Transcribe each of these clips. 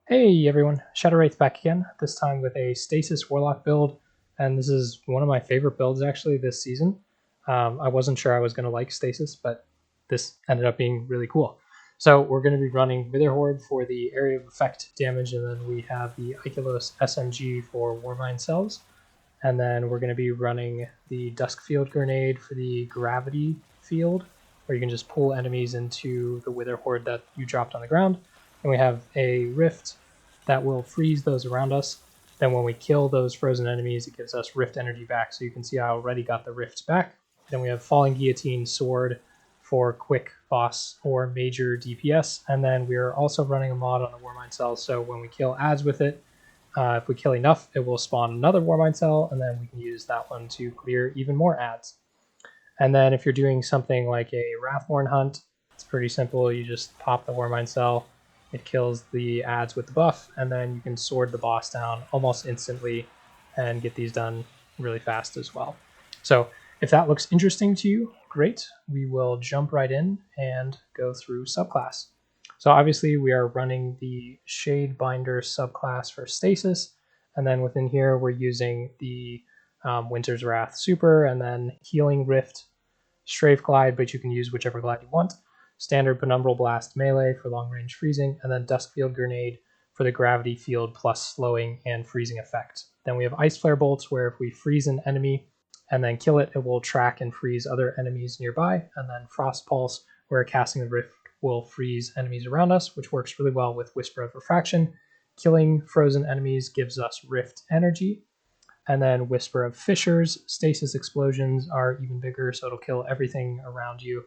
Hey everyone, Shadow Wraith back again, this time with a Stasis Warlock build, and this is one of my favorite builds actually this season. I wasn't sure I was going to like Stasis, but this ended up being really cool. So we're going to be running Witherhoard for the area of effect damage, and then we have the IKELOS SMG for Warmind cells, and then we're going to be running the Dusk Field Grenade for the Gravity Field, where you can just pull enemies into the Witherhoard that you dropped on the ground. And we have a Rift that will freeze those around us. Then when we kill those frozen enemies, it gives us Rift energy back. So you can see I already got the Rifts back. Then we have Falling Guillotine Sword for quick boss or major DPS. And then we are also running a mod on the Warmind cells. So when we kill ads with it, if we kill enough, it will spawn another Warmind cell, and then we can use that one to clear even more ads. And then if you're doing something like a Wrathborn hunt, it's pretty simple. You just pop the Warmind cell, it kills the ads with the buff, and then you can sword the boss down almost instantly and get these done really fast as well. So if that looks interesting to you, great. We will jump right in and go through subclass. So obviously we are running the Shade Binder subclass for Stasis, and then within here we're using the Winter's Wrath Super, and then Healing Rift, Strafe Glide, but you can use whichever glide you want, Standard Penumbral Blast Melee for long range freezing, and then Dusk Field Grenade for the Gravity Field plus slowing and freezing effect. Then we have Ice Flare Bolts, where if we freeze an enemy and then kill it, it will track and freeze other enemies nearby, and then Frost Pulse, where casting the Rift will freeze enemies around us, which works really well with Whisper of Refraction. Killing frozen enemies gives us Rift energy. And then Whisper of Fissures. Stasis explosions are even bigger, so it'll kill everything around you.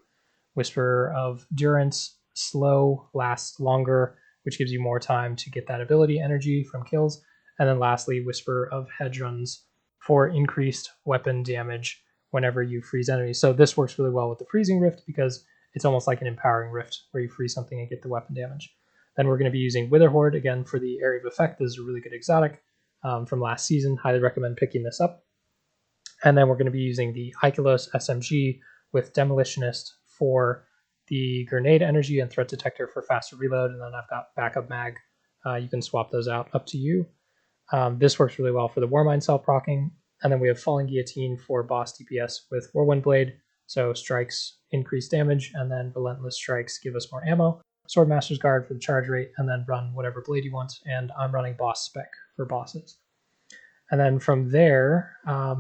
Whisper of Durance, slow, lasts longer, which gives you more time to get that ability energy from kills. And then lastly, Whisper of Hedrons for increased weapon damage whenever you freeze enemies. So this works really well with the Freezing Rift because it's almost like an empowering rift where you freeze something and get the weapon damage. Then we're going to be using Witherhoard again for the area of effect. This is a really good exotic from last season. Highly recommend picking this up. And then we're going to be using the IKELOS SMG with Demolitionist for the grenade energy and threat detector for faster reload. And then I've got backup mag. You can swap those out, up to you. This works really well for the Warmind cell proccing. And then we have Falling Guillotine for boss DPS with Whirlwind Blade. So strikes increase damage, and then Relentless Strikes give us more ammo. Swordmaster's Guard for the charge rate, and then run whatever blade you want. And I'm running Boss Spec for bosses. And then from there,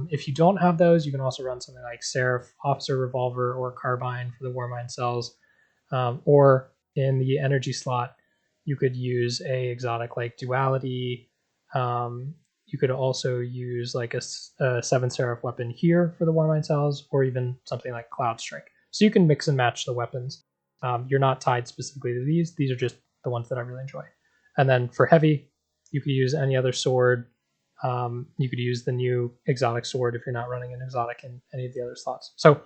if you don't have those, you can also run something like Seraph, Officer Revolver, or Carbine for the Warmind cells. Or in the energy slot, you could use a exotic like Duality. You could also use like a 7 Seraph weapon here for the Warmind cells, or even something like Cloud Strike. So you can mix and match the weapons. You're not tied specifically to these. These are just the ones that I really enjoy. And then for heavy, you could use any other sword. You could use the new exotic sword if you're not running an exotic in any of the other slots. So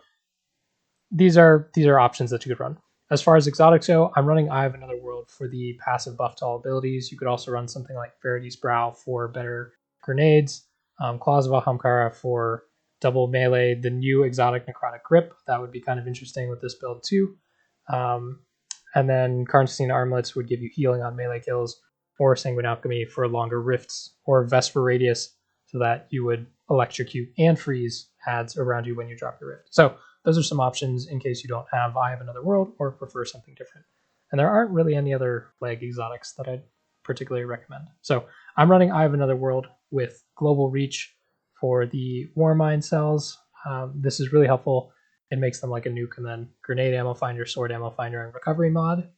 these are options that you could run. As far as exotics go, I'm running Eye of Another World for the passive buff to all abilities. You could also run something like Verity's Brow for better grenades, Claws of Ahamkara for double melee, the new exotic Necrotic Grip. That would be kind of interesting with this build too. And then Carnitine Armlets would give you healing on melee kills, or Sanguine Alchemy for longer rifts, or Vesper Radius so that you would electrocute and freeze ads around you when you drop your rift. So those are some options in case you don't have Eye of Another World or prefer something different. And there aren't really any other leg exotics that I'd particularly recommend. So I'm running Eye of Another World with Global Reach for the Warmind cells. This is really helpful. It makes them like a nuke, and then Grenade Ammo Finder, Sword Ammo Finder, and Recovery mod.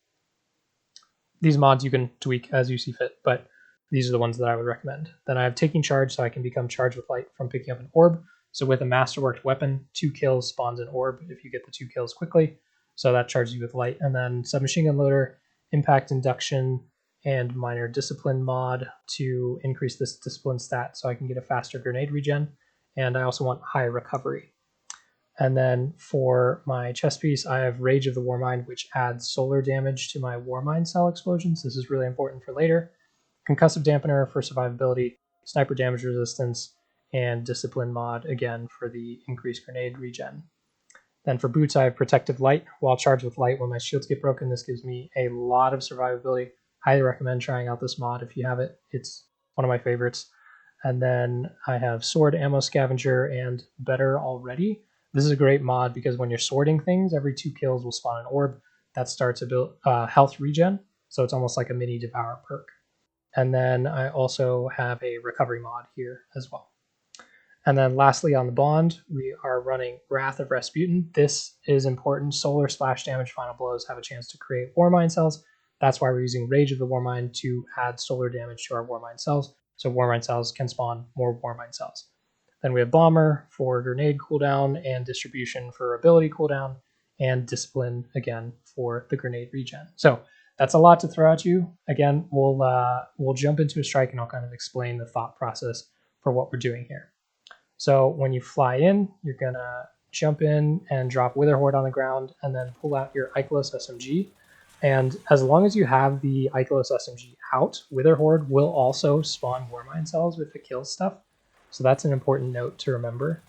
These mods you can tweak as you see fit, but these are the ones that I would recommend. Then I have Taking Charge, so I can become charged with light from picking up an orb. So with a masterworked weapon, 2 kills spawns an orb if you get the 2 kills quickly. So that charges you with light. And then Submachine Gun Loader, Impact Induction, and Minor Discipline mod to increase this discipline stat so I can get a faster grenade regen. And I also want high recovery. And then for my chest piece, I have Rage of the Warmind, which adds solar damage to my Warmind cell explosions. This is really important for later. Concussive Dampener for survivability, sniper damage resistance, and Discipline mod, again, for the increased grenade regen. Then for boots, I have Protective Light. While charged with light, when my shields get broken, this gives me a lot of survivability. Highly recommend trying out this mod if you have it. It's one of my favorites. And then I have Sword Ammo Scavenger and Better Already. This is a great mod because when you're sorting things, every 2 kills will spawn an orb that starts a health regen. So it's almost like a mini Devour perk. And then I also have a recovery mod here as well. And then lastly on the bond, we are running Wrath of Rasputin. This is important. Solar splash damage final blows have a chance to create Warmind cells. That's why we're using Rage of the Warmind to add solar damage to our Warmind cells, so Warmind cells can spawn more Warmind cells. Then we have Bomber for grenade cooldown and distribution for ability cooldown, and Discipline again for the grenade regen. So that's a lot to throw at you. Again, we'll jump into a strike and I'll kind of explain the thought process for what we're doing here. So when you fly in, you're gonna jump in and drop Witherhoard on the ground and then pull out your IKELOS SMG. And as long as you have the IKELOS SMG out, Witherhoard will also spawn Warmind cells with the kill stuff. So that's an important note to remember.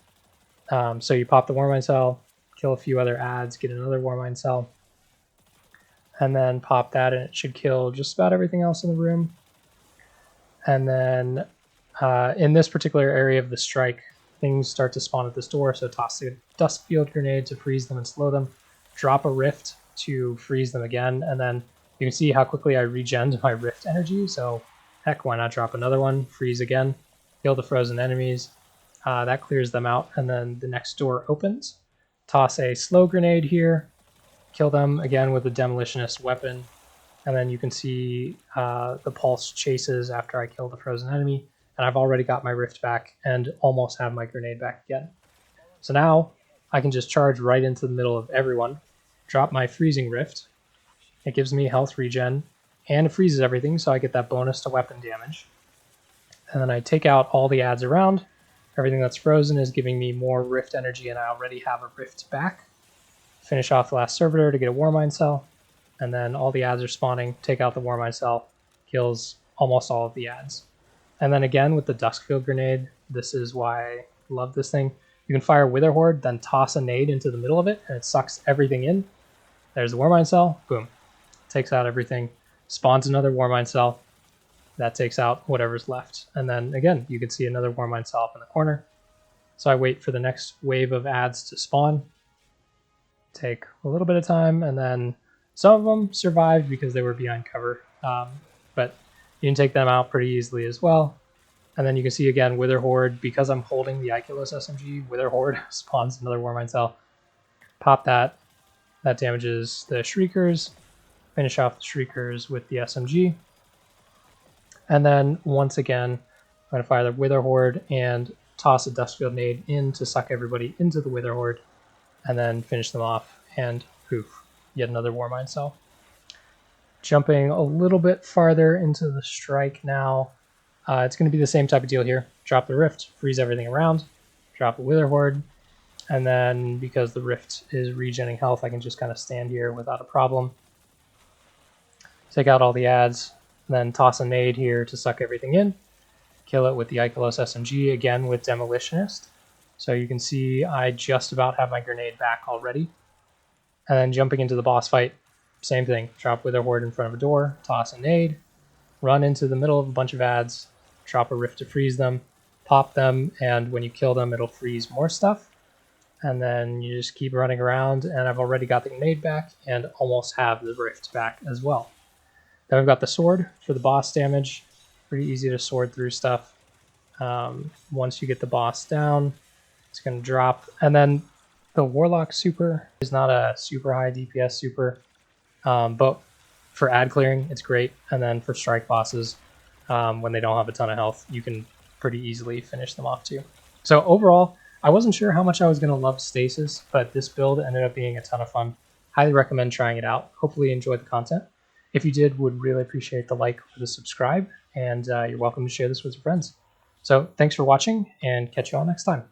So you pop the Warmind cell, kill a few other adds, get another Warmind cell, and then pop that and it should kill just about everything else in the room. And then in this particular area of the strike, things start to spawn at this door, so toss the Dust Field Grenade to freeze them and slow them, drop a Rift to freeze them again, and then you can see how quickly I regened my Rift energy, so heck, why not drop another one, freeze again, kill the frozen enemies, that clears them out, and then the next door opens, toss a Slow Grenade here, kill them again with a Demolitionist weapon, and then you can see the pulse chases after I kill the frozen enemy, and I've already got my Rift back and almost have my grenade back again. So now I can just charge right into the middle of everyone, drop my Freezing Rift, it gives me health regen, and it freezes everything, so I get that bonus to weapon damage. And then I take out all the adds around, everything that's frozen is giving me more Rift energy, and I already have a Rift back. Finish off the last servitor to get a Warmind cell, and then all the adds are spawning, take out the Warmind cell, kills almost all of the adds. And then again with the Duskfield Grenade, this is why I love this thing. You can fire Witherhoard, then toss a nade into the middle of it, and it sucks everything in. There's the Warmind cell, boom. Takes out everything, spawns another Warmind cell, that takes out whatever's left. And then again, you can see another Warmind cell up in the corner. So I wait for the next wave of adds to spawn. Take a little bit of time, and then some of them survived because they were behind cover, but you can take them out pretty easily as well. And then you can see again Witherhoard, because I'm holding the IKELOS SMG, Witherhoard spawns another Warmind cell. Pop that, that damages the Shriekers, finish off the Shriekers with the SMG. And then once again, I'm going to fire the Witherhoard and toss a Duskfield Nade in to suck everybody into the Witherhoard, and then finish them off, and poof, yet another Warmind cell. Jumping a little bit farther into the strike now, it's going to be the same type of deal here. Drop the Rift, freeze everything around, drop a Witherhoard, and then because the Rift is regenerating health, I can just kind of stand here without a problem. Take out all the adds, then toss a nade here to suck everything in, kill it with the IKELOS SMG, again with Demolitionist. So you can see I just about have my grenade back already. And then jumping into the boss fight, same thing. Drop Witherhoard in front of a door, toss a nade, run into the middle of a bunch of adds, drop a Rift to freeze them, pop them, and when you kill them, it'll freeze more stuff. And then you just keep running around, and I've already got the grenade back and almost have the Rift back as well. Then we've got the sword for the boss damage. Pretty easy to sword through stuff. Once you get the boss down, it's going to drop. And then the Warlock super is not a super high DPS super, but for ad clearing, it's great. And then for strike bosses, when they don't have a ton of health, you can pretty easily finish them off too. So overall, I wasn't sure how much I was going to love Stasis, but this build ended up being a ton of fun. Highly recommend trying it out. Hopefully you enjoyed the content. If you did, would really appreciate the like or the subscribe, and you're welcome to share this with your friends. So thanks for watching, and catch you all next time.